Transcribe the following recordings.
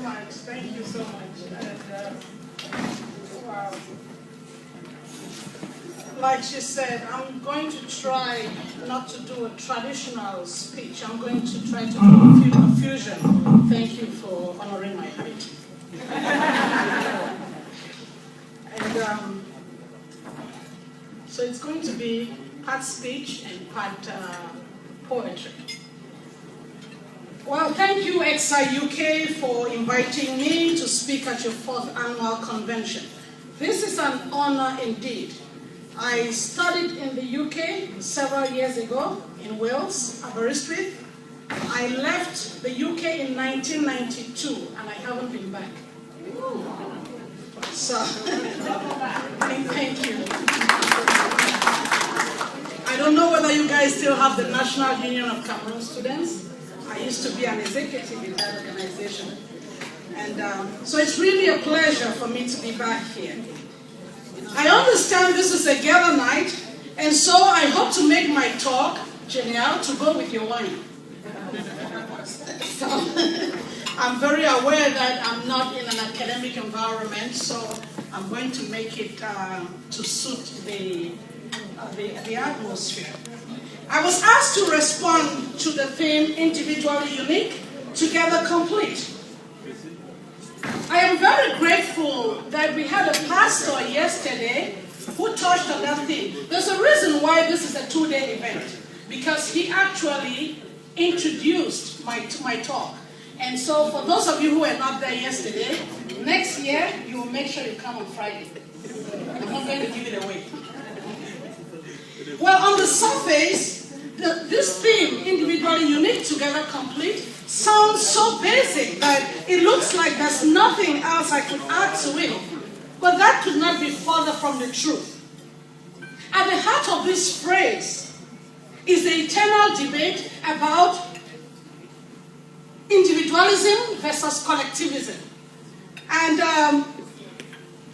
so much. Thank you so much. And, wow. Like she said, I'm going to try not to do a traditional speech. I'm going to try to do a fusion. Thank you for honoring my height. And so it's going to be part speech and part poetry. Well, thank you, ExSSA UK, for inviting me to speak at your 4th annual convention. This is an honor indeed. I studied in the UK several years ago in Wales, Aberystwyth. I left the UK in 1992, and I haven't been back. So, thank you. I don't know whether you guys still have the National Union of Cameroon Students. I used to be an executive in that organization. And so it's really a pleasure for me to be back here. I understand this is a gather night, and so I hope to make my talk genial to go with your wine. So, I'm very aware that I'm not in an academic environment, so I'm going to make it to suit the atmosphere. I was asked to respond to the theme, individually unique, together complete. I am very grateful that we had a pastor yesterday who touched on that theme. There's a reason why this is a 2-day event, because he actually introduced my talk. And so for those of you who were not there yesterday, next year you will make sure you come on Friday. I'm not going to give it away. Well, on the surface, this theme, individually unique, together complete, sounds so basic that it looks like there's nothing else I could add to it. But that could not be further from the truth. At the heart of this phrase is the eternal debate about individualism versus collectivism. And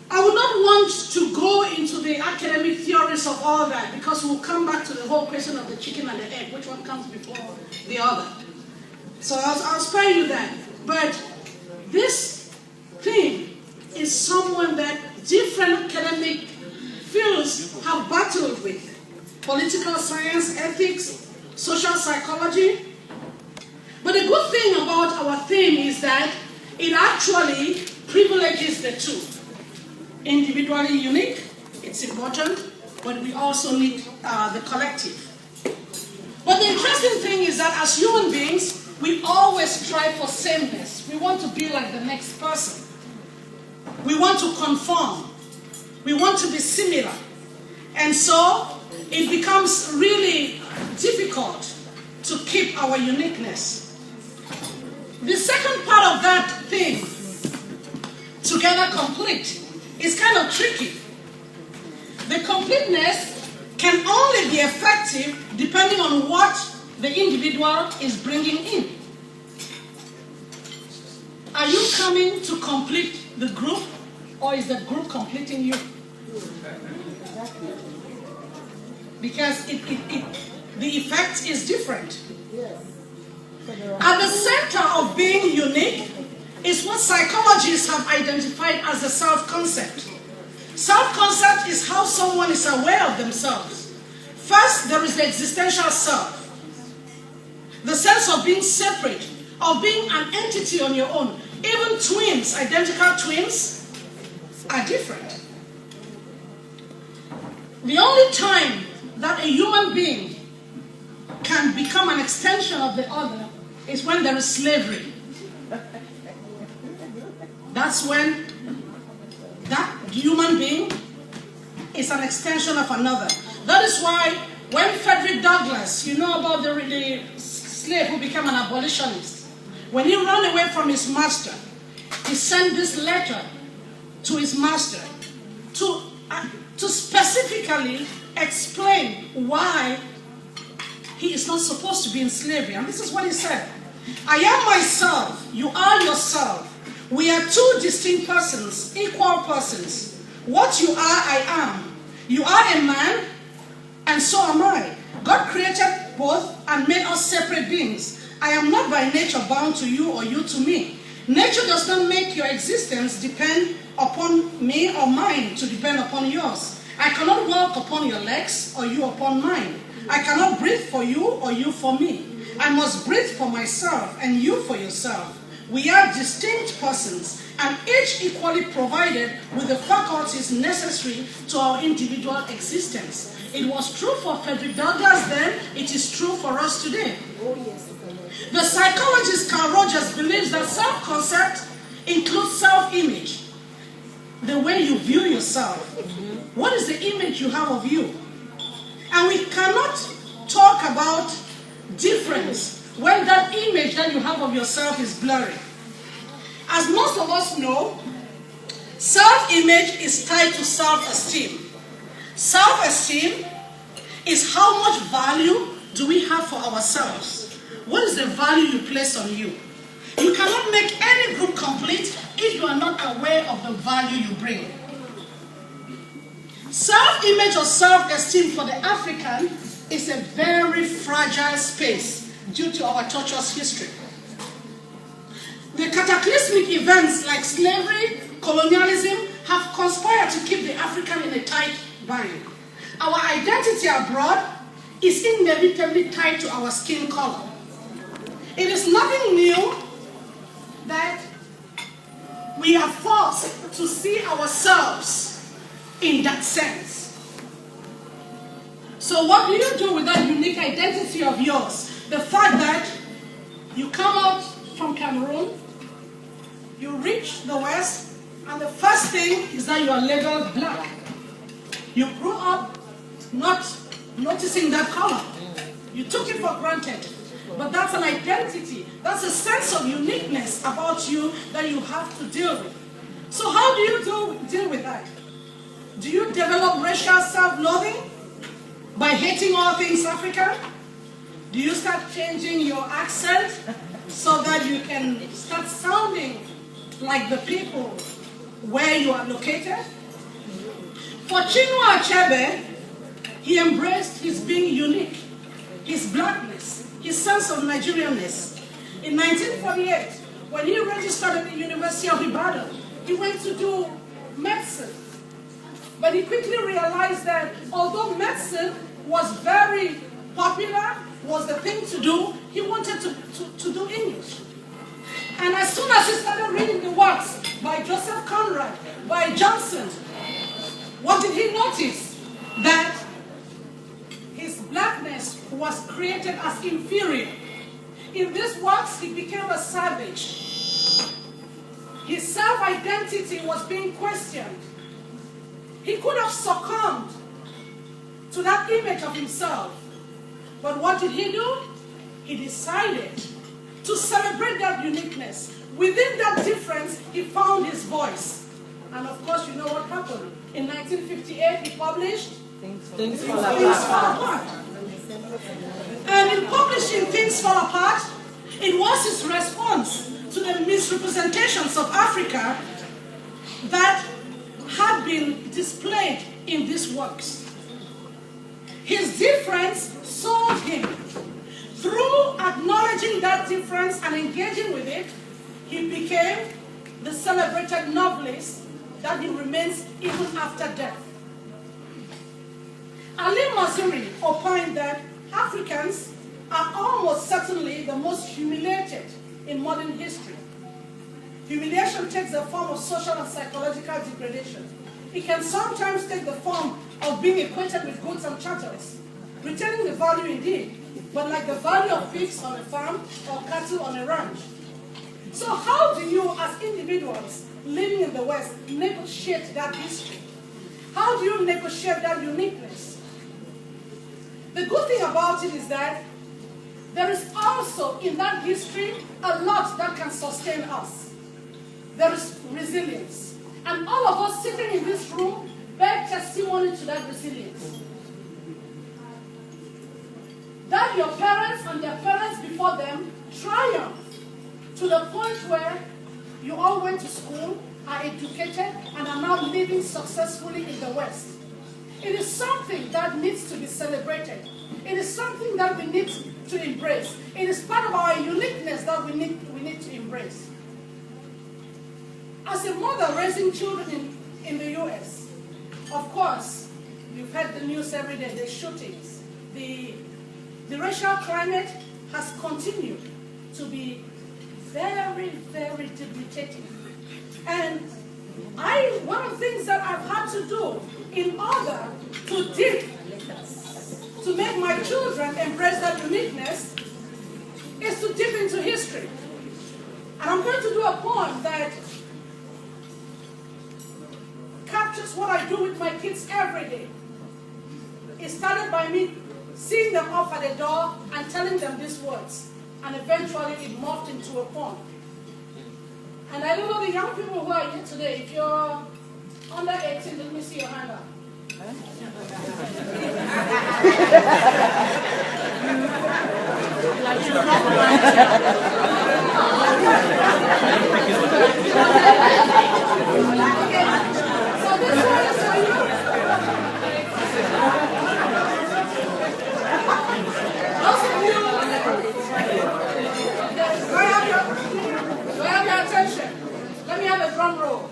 I would not want to go into the academic theories of all that, because we'll come back to the whole question of the chicken and the egg, which one comes before the other. So I'll spare you that. But this theme is someone that different academic fields have battled with. Political science, ethics, social psychology. But the good thing about our theme is that it actually privileges the two. Individually unique, it's important, but we also need the collective. But the interesting thing is that as human beings, we always strive for sameness. We want to be like the next person. We want to conform. We want to be similar. And so it becomes really difficult to keep our uniqueness. The second part of that thing, together complete, is kind of tricky. The completeness can only be effective depending on what the individual is bringing in. Are you coming to complete the group, or is the group completing you? Because the effect is different. At the center of being unique is what psychologists have identified as the self-concept. Self-concept is how someone is aware of themselves. First, there is the existential self. The sense of being separate, of being an entity on your own. Even twins, identical twins, are different. The only time that a human being can become an extension of the other is when there is slavery. That's when that human being is an extension of another. That is why when Frederick Douglass, you know about the slave who became an abolitionist, when he ran away from his master, he sent this letter to his master to specifically explain why he is not supposed to be in slavery. And this is what he said: I am myself, you are yourself. We are two distinct persons, equal persons. What you are, I am. You are a man, and so am I. God created both and made us separate beings. I am not by nature bound to you or you to me. Nature does not make your existence depend upon me or mine to depend upon yours. I cannot walk upon your legs or you upon mine. I cannot breathe for you or you for me. I must breathe for myself and you for yourself. We are distinct persons and each equally provided with the faculties necessary to our individual existence. It was true for Frederick Douglass then, it is true for us today. Oh, yes. The psychologist Carl Rogers believes that self-concept includes self-image, the way you view yourself. What is the image you have of you? And we cannot talk about difference when that image that you have of yourself is blurry. As most of us know, self-image is tied to self-esteem. Self-esteem is how much value do we have for ourselves. What is the value you place on you? You cannot make any group complete if you are not aware of the value you bring. Self-image or self-esteem for the African is a very fragile space due to our tortuous history. The cataclysmic events like slavery, colonialism have conspired to keep the African in a tight bind. Our identity abroad is inevitably tied to our skin color. It is nothing new that we are forced to see ourselves in that sense. So what do you do with that unique identity of yours? The fact that you come out from Cameroon, you reach the West, and the first thing is that you are labeled black. You grew up not noticing that color. You took it for granted. But that's an identity. That's a sense of uniqueness about you that you have to deal with. So how do you deal with that? Do you develop racial self-loathing by hating all things African? Do you start changing your accent so that you can start sounding like the people where you are located? For Chinua Achebe, he embraced his being unique, his blackness, his sense of Nigerianness. In 1948, when he registered at the University of Ibadan, he went to do medicine. But he quickly realized that although medicine was very popular, was the thing to do, he wanted to do English. And as soon as he started reading the works by Joseph Conrad, by Johnson, what did he notice? That his blackness was created as inferior. In these works, he became a savage. His self-identity was being questioned. He could have succumbed to that image of himself. But what did he do? He decided to celebrate that uniqueness. Within that difference, he found his voice. And of course, you know what happened. In 1958, he published Things Fall Apart. And in publishing Things Fall Apart, it was his response to the misrepresentations of Africa that had been displayed in these works. His difference sold him. Through acknowledging that difference and engaging with it, he became the celebrated novelist that he remains even after death. Ali Mazrui opined that Africans are almost certainly the most humiliated in modern history. Humiliation takes the form of social and psychological degradation. It can sometimes take the form of being equated with goods and chattels, retaining the value indeed, but like the value of pigs on a farm or cattle on a ranch. So how do you, as individuals living in the West, negotiate that history? How do you negotiate that uniqueness? The good thing about it is that there is also in that history a lot that can sustain us. There is resilience. And all of us sitting in this room bear testimony to that resilience. That your parents and their parents before them triumphed to the point where you all went to school, are educated, and are now living successfully in the West. It is something that needs to be celebrated. It is something that we need to embrace. It is part of our uniqueness that we need to embrace. As a mother raising children in the US, of course, you've heard the news every day, the shootings. The racial climate has continued to be very, very debilitating. And one of the things that I've had to do in order to make my children embrace that uniqueness is to dip into history. And I'm going to do a poem that captures what I do with my kids every day. It started by me seeing them off at the door and telling them these words. And eventually it morphed into a poem. And I don't know the young people who are here today, if you're under 18, let me see your hand up. So this one is for you. Those of you, do I have your attention? Let me have a drum roll.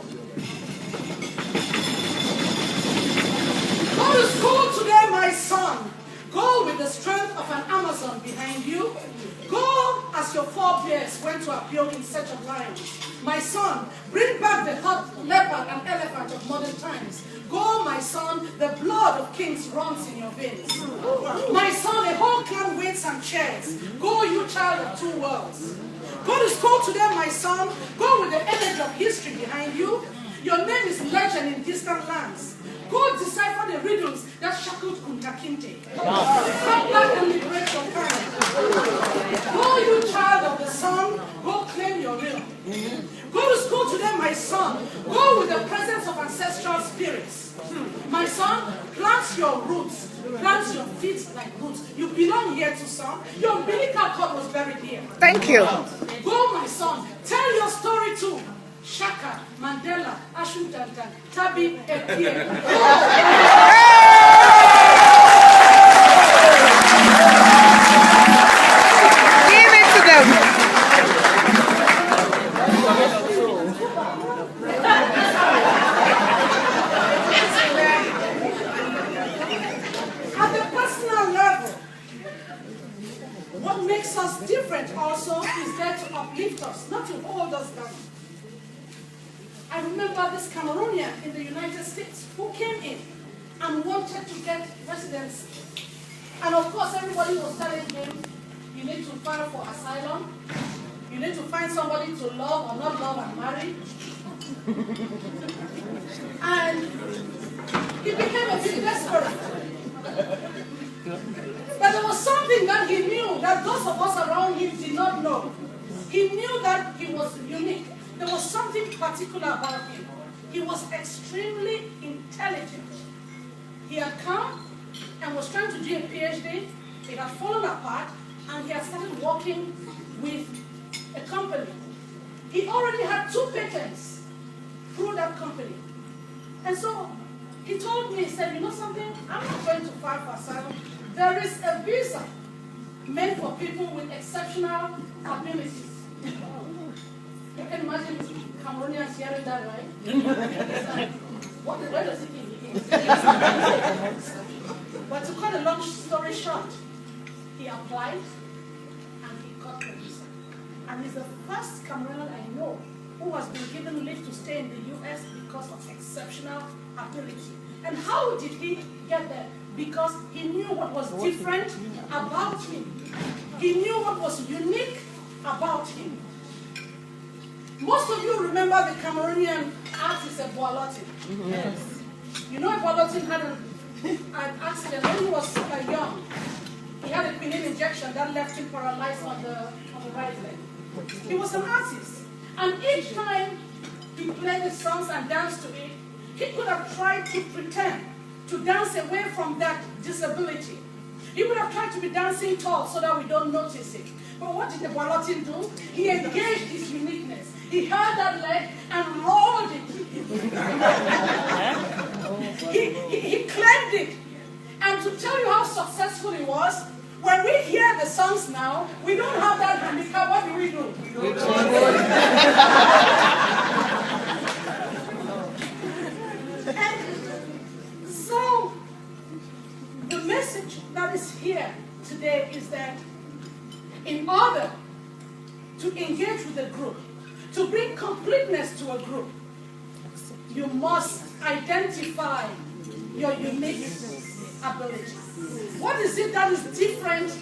Go to school today, my son. Go with the strength of an Amazon behind you. Go as your forebears went to appeal in search of lions. My son, bring back the hot leopard and elephant of modern times. Go, my son, the blood of kings runs in your veins. My son, a whole clan waits and cheers. Go, you child of two worlds. Go to school today, my son. Go with the energy of history behind you. Your name is legend in distant lands. Go decipher the riddles that shackled Kunta Kinte. Come back and liberate your kind. Go, you child of the sun. Go claim your will. Go to school today, my son. Go with the presence of ancestral spirits. My son, plant your roots. Plant your feet like roots. You belong here to some. Your umbilical cord was buried here. Thank you. Go, my son. Tell your story too. Shaka, Mandela, Ashuntantang, Tabi, Epie. Give it to them. At the personal level, what makes us different also is there to uplift us, not to hold us down. I remember this Cameroonian in the United States who came in and wanted to get residency. And of course, everybody was telling him, you need to file for asylum, you need to find somebody to love or not love and marry. And he became a bit desperate. But there was something that he knew that those of us around him did not know. He knew that he was unique. There was something particular about him. He was extremely intelligent. He had come and was trying to do a PhD. It had fallen apart, and he had started working with a company. He already had 2 patents through that company. And so he told me, he said, you know something? I'm not going to file for asylum. There is a visa made for people with exceptional abilities. You can imagine Cameroonians hearing that, right? Where does it mean? But to cut a long story short, he applied and he got the visa. And he's the first Cameroonian I know who has been given leave to stay in the US because of exceptional ability. And how did he get there? Because he knew what was different about him. He knew what was unique about him. Most of you remember the Cameroonian artist Eboalotin. Yes. You know Eboalotin had an accident when he was super young. He had a quinine injection that left him paralyzed on the right leg. He was an artist. And each time he played the songs and danced to it, he could have tried to pretend to dance away from that disability. He would have tried to be dancing tall so that we don't notice it. But what did the Eboalotin do? He engaged his uniqueness. He held that leg and rolled it. he claimed it. And to tell you how successful he was, when we hear the songs now, we don't have that handicap. What do? essence here today is that in order to engage with a group, to bring completeness to a group, you must identify your unique ability. What is it that is different